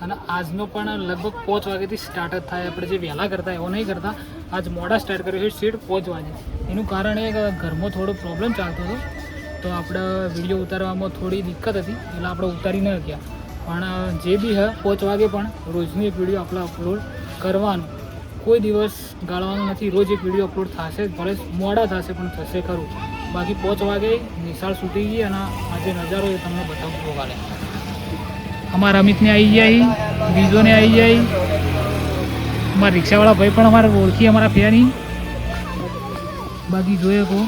અને આજનો પણ લગભગ 5 વાગ્યાથી સ્ટાર્ટ જ થાય. આપણે જે વહેલા કરતા એવો નહીં કરતા, આજ મોડા સ્ટાર્ટ કર્યું છે સીટ 5 વાગે. એનું કારણ એ કે ઘરમાં થોડો પ્રોબ્લેમ ચાલતો હતો, તો આપણે વિડીયો ઉતારવામાં થોડી દિક્કત હતી, એટલે આપણે ઉતારી ન ગયા. પણ જે બી હે 5 વાગે પણ રોજની એક વિડીયો આપણે અપલોડ કરવાનું, કોઈ દિવસ ગાળવાનું નથી. રોજ એક વિડીયો અપલોડ થશે, ભલે મોડા થશે પણ થશે ખરું. બાકી 5 વાગે નિશાળ છૂટી ગઈ અને આજે નજારો એ તમને બતાવું પ્રોગાલે. અમારા અમિતને આવી જાય, બીજોને આવી જાય, અમારા રિક્ષાવાળા ભાઈ પણ અમારે ઓળખી, અમારા ફેની. બાકી જોઈએ કહો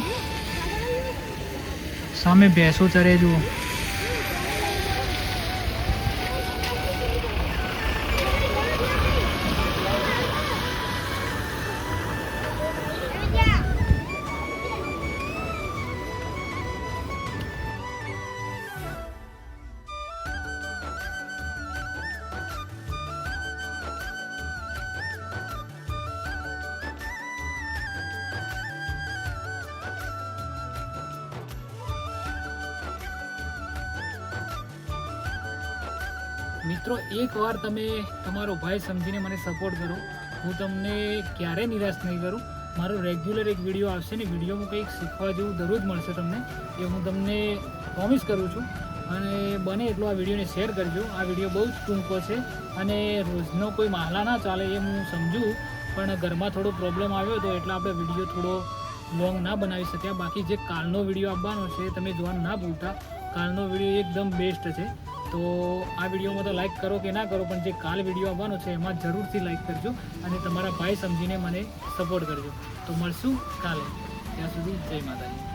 સામે ભેંસો ચરે જુઓ. મિત્રો, એકવાર તમે તમારો ભાઈ સમજીને મને સપોર્ટ કરો, હું તમને ક્યારેય નિરાશ નહીં કરું. મારો રેગ્યુલર એક વિડીયો આવશે ને, વિડીયોમાં કંઈક શીખવા જેવું દરરોજ મળશે તમને, એ હું તમને પ્રોમિસ કરું છું. અને બને એટલો આ વિડીયોને શેર કરજો. આ વિડીયો બહુ જ ટૂંકો છે અને રોજનો કોઈ માહલા ના ચાલે એ હું સમજું, પણ ઘરમાં થોડો પ્રોબ્લેમ આવ્યો હતો એટલે આપણે વિડીયો થોડો લોંગ ના બનાવી શક્યા. બાકી જે કાલનો વિડીયો આવવાનો છે તમે જોવાનું ના ભૂલતા. કાલનો વિડીયો એકદમ બેસ્ટ છે. તો આ વિડીયોમાં તો લાઈક કરો કે ના કરો, પણ જે કાલ વિડીયો આવવાનો છે એમાં જરૂરથી લાઈક કરજો અને તમારા ભાઈ સમજીને મને સપોર્ટ કરજો. તો મળશું કાલે. ત્યાં સુધી જય માતાજી.